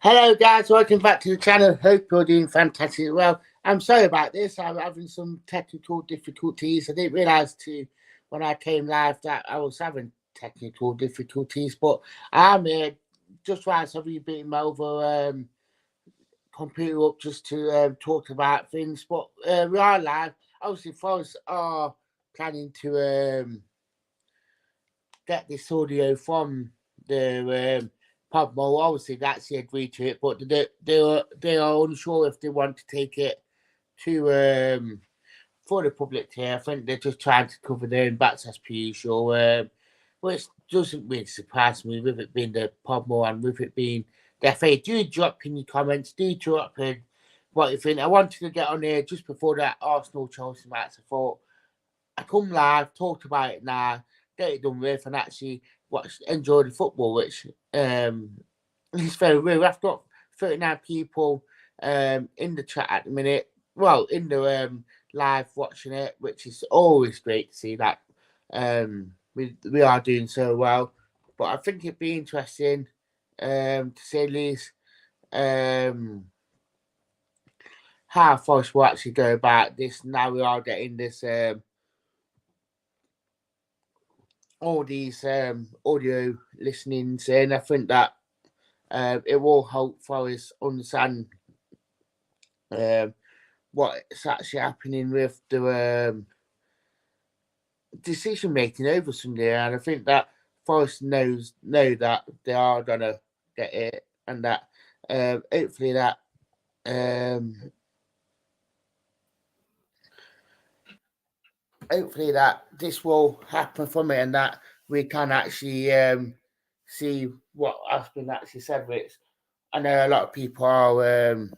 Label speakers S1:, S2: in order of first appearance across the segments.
S1: Hello guys, welcome back to the channel. Hope you're doing fantastic. Well, I'm sorry about this. I'm having some technical difficulties. I didn't realise when I came live that I was having technical difficulties, but I'm here just while I've been over computer up just to talk about things. But we are live. Obviously, Forest are planning to get this audio from the pgmol. Obviously, that's the agreed to it, but they are unsure if they want to take it to for the public here. I think they're just trying to cover their own backs as per usual, which doesn't really surprise me with it being the pgmol and with it being the FA. Do drop in your comments. Do drop in what you think. I wanted to get on here just before that Arsenal Chelsea match. I thought I come live, talked about it now, get it done with, and actually enjoy the football, which is very real. I've got 39 people in the chat at the minute. Well, in the live watching it, which is always great to see that we are doing so well. But I think it'd be interesting to say the least how Forest will actually go about this. Now we are getting this all these audio listenings in. I think that it will help Forest understand what's actually happening with the decision making over Sunday, and I think that Forest know that they are gonna get it, and that hopefully that this will happen from it, and that we can actually see what has been actually said. Which I know a lot of people are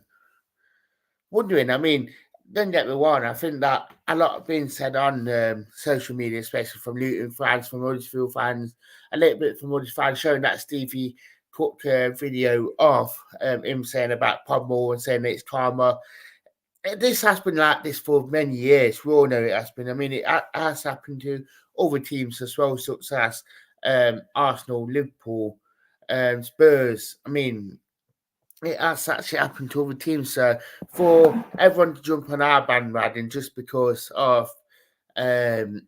S1: wondering. I mean, don't get me wrong. I think that a lot of being said on social media, especially from Luton fans, from Huddersfield fans, a little bit from Huddersfield fans, showing that Stevie Cook video of him saying about pgmol and saying that it's karma. This has been like this for many years. We all know it has been. I mean, it has happened to other teams as well, such as Arsenal, Liverpool, Spurs. I mean, it has actually happened to other teams. So for everyone to jump on our bandwagon just because of they're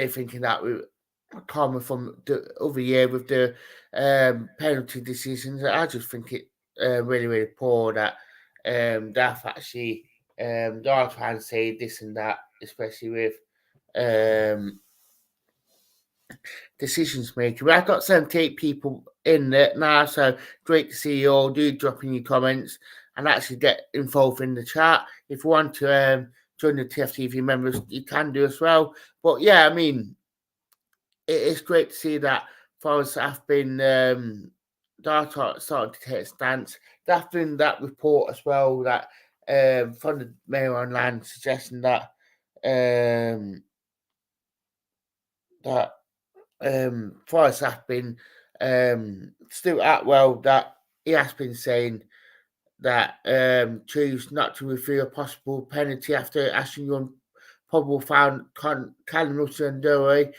S1: thinking that we karma from the other year with the penalty decisions, I just think it really, really poor that they've actually they are trying to say this and that, especially with decisions making. I've got 78 people in there now, so great to see you all. Do drop in your comments and actually get involved in the chat. If you want to join the TFTV members, you can do as well. But yeah, I mean, it is great to see that Forest have been starting to take a stance. There's been that report as well that from the Mail Online suggesting that Forest have been Stuart Atwell, that he has been saying that choose not to review a possible penalty after Ashton Young probably found Callum Rutter and Dory.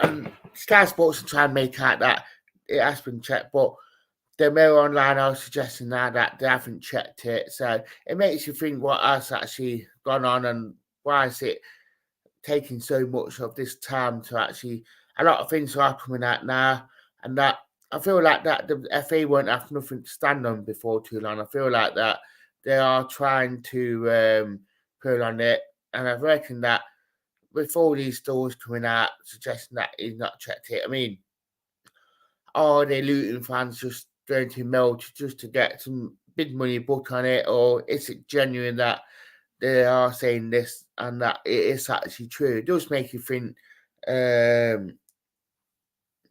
S1: And Sky Sports are trying to make out that it has been checked, but the Mail Online are suggesting now that they haven't checked it. So it makes you think what has actually gone on and why is it taking so much of this time to actually. A lot of things are coming out now, and that I feel like that the FA won't have nothing to stand on before too long. I feel like that they are trying to pull on it, and I reckon that with all these stories coming out suggesting that he's not checked it, I mean, are they Luton fans just going to melt just to get some big money book on it, or is it genuine that they are saying this and that it is actually true? It does make you think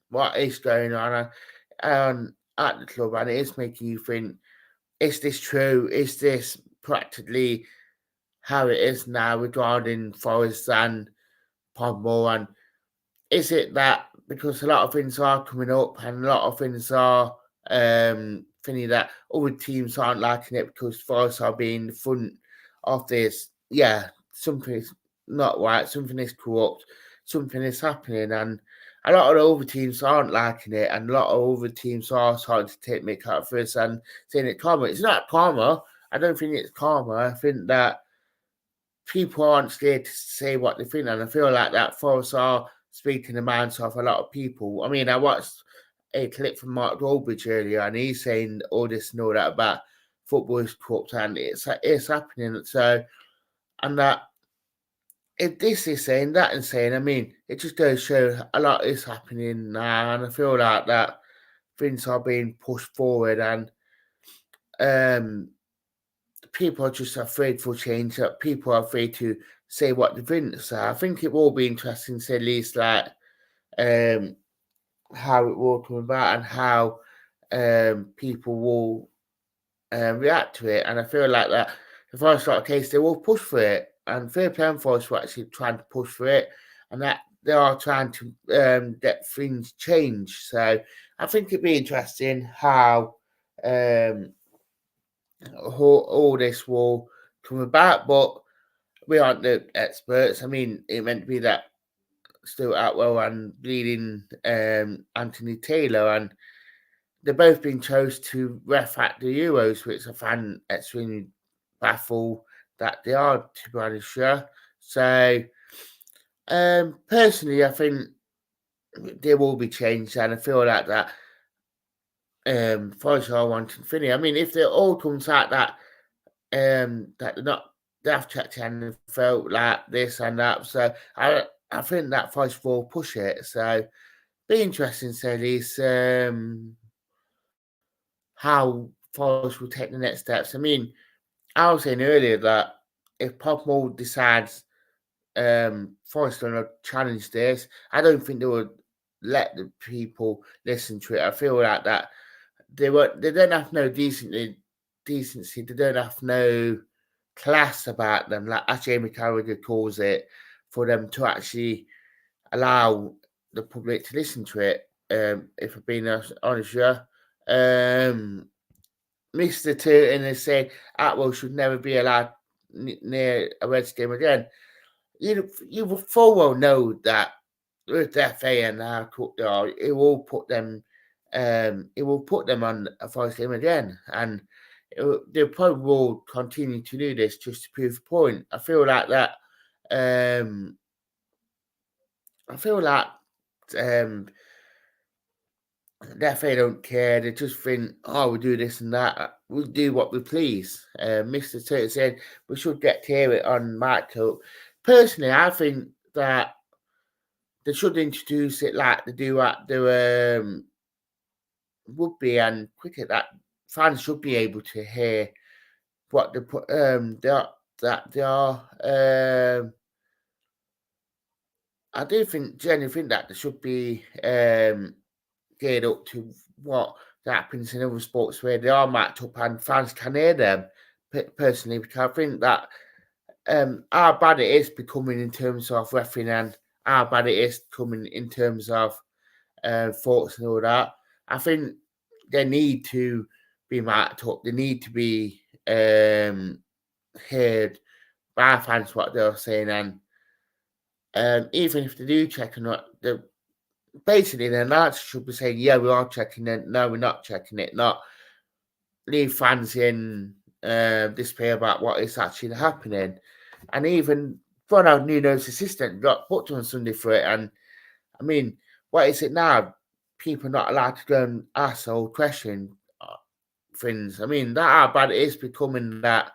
S1: what is going on at the club, and it is making you think, is this true? Is this practically how it is now regarding Forest and pgmol? And is it that because a lot of things are coming up and a lot of things are thinking that other teams aren't liking it because Forest are being the front of this? Yeah, something is not right, something is corrupt, something is happening, and a lot of the other teams aren't liking it, and a lot of other teams are starting to take mick out of us and saying it karma. It's not karma. I don't think it's karma. I think that people aren't scared to say what they think, and I feel like that Forest are speaking the minds of a lot of people. I mean, I watched a clip from Mark Drawbridge earlier, and he's saying all this and all that about football is corrupt, and it's happening. So, and that if this is saying that and saying, I mean, it just goes to show a lot is happening now, and I feel like that things are being pushed forward, and um, people are just afraid for change. That people are afraid to say what they think. So I think it will be interesting to say at least like um, how it will come about and how people will react to it. And I feel like that if I start a case, they will push for it. And Fair Play and Force were actually trying to push for it, and that they are trying to get things changed. So I think it'd be interesting how all this will come about. But we aren't the experts. I mean, it meant to be that Stuart Atwell and bleeding Anthony Taylor, and they're both being chose to ref at the Euros, which I find extremely baffled that they are, to be honest. Sure. So, personally, I think they will be changed, and I feel like that. Forest are wanting Finney. I mean, if it all comes out that that they're not, they have checked and felt like this and that, so I think that Forest will push it. So, be interesting to say this. How Forest will take the next steps. I mean, I was saying earlier that if Pogmol decides Forest going to challenge this, I don't think they would let the people listen to it. I feel like that they don't have no decency. They don't have no class about them, like as Jamie Carragher calls it, for them to actually allow the public to listen to it. If I'm being honest, yeah. Mr. Turton has said Atwell should never be allowed near a Red Stadium again. You full well know that with the FA and how cooked they are, it will put them on a Forest game again, and they probably will continue to do this just to prove a point. I feel like that. I feel like um, the FA don't care. They just think, oh, we do this and that. We'll do what we please. Mr. Turtle said we should get to hear it on Mark Coat. Personally, I think that they should introduce it like they do at the rugby and cricket. That fans should be able to hear what they put. They are. I do think, genuinely think that they should be geared up to what happens in other sports where they are matched up and fans can hear them. Personally, because I think that how bad it is becoming in terms of refereeing and how bad it is coming in terms of thoughts and all that. I think they need to be matched up. They need to be heard by fans what they're saying, and even if they do check or not, basically the announcer should be saying, "Yeah, we are checking it. No, we're not checking it." Not leave fans in despair about what is actually happening. And even Ronald Nuno's assistant got booked on Sunday for it. And I mean, what is it now? People not allowed to go and ask or question things. I mean, that how bad it is becoming that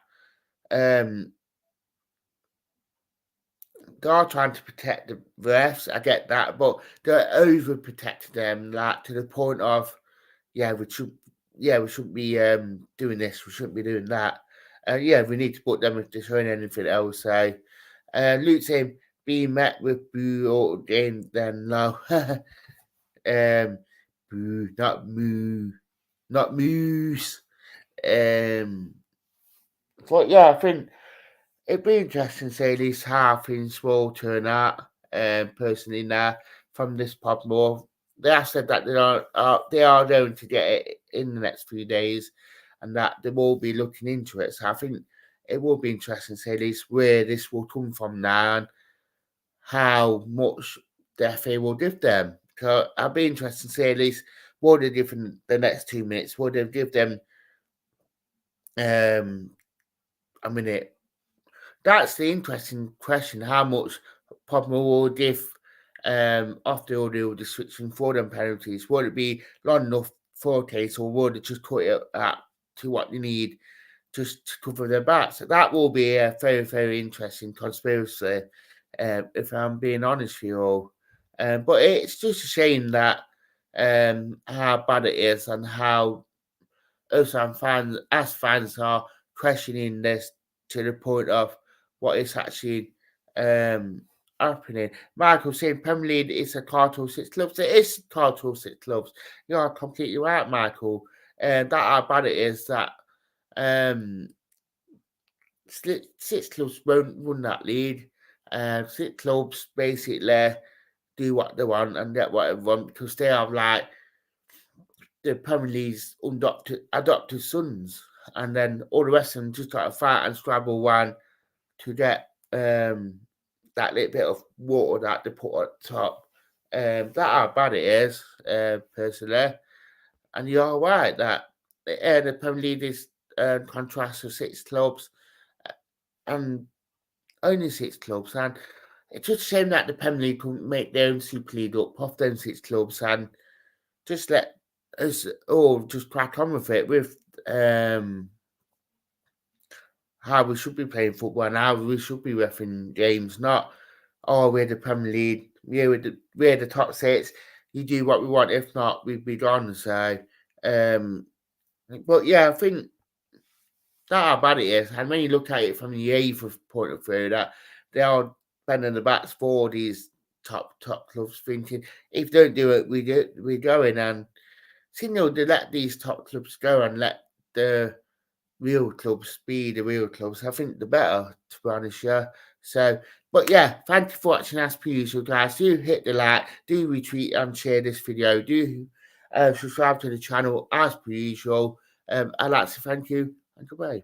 S1: um, they are trying to protect the refs. I get that, but they're overprotecting them, like to the point of, yeah, we shouldn't be doing this. We shouldn't be doing that. Yeah, we need to put them if they're showing anything else. So, Luke saying being met with boo or then no, boo, not moo, not moose. But yeah, I think it'd be interesting to see at least how things will turn out. Personally, now from this pod more, they have said that they are going to get it in the next few days, and that they will be looking into it. So I think it will be interesting to see at least where this will come from now and how much the FA will give them. So I'll be interested to see at least what they do for the next 2 minutes. Would they give them a minute? That's the interesting question. How much Pogba will give after all the switching for them penalties? Would it be long enough for a case, or would it just cut it up to what they need just to cover their backs? That will be a very, very interesting conspiracy, if I'm being honest with you all. But it's just a shame that how bad it is and how us as fans are questioning this to the point of what is actually happening. Michael saying Premier League is a cartel of six clubs. It is a cartel of six clubs. You are completely right, Michael. That how bad it is that um, six clubs won't run that league. Six clubs basically do what they want and get what they want because they have like the Premier League's adopted sons, and then all the rest of them just got to fight and scrabble one to get that little bit of water that they put on top. That how bad it is, personally. And you're right that the Premier League is contrast to six clubs and only six clubs, and it's just a shame that the Premier League couldn't make their own Super League up off them six clubs and just let us all just crack on with it with how we should be playing football and how we should be refereeing games, not we're the Premier League, we're the top six, you do what we want, if not we'd be gone. So but yeah, I think that how bad it is. And when you look at it from the UEFA point of view, that they are bending the backs for these top clubs, thinking if they don't do it, we're going. And they let these top clubs go and let the real clubs be the real clubs. I think the better, to be honest, yeah. So, but yeah, thank you for watching as per usual, guys. Do hit the like, do retweet and share this video, do subscribe to the channel as per usual. I'd like to thank you and goodbye.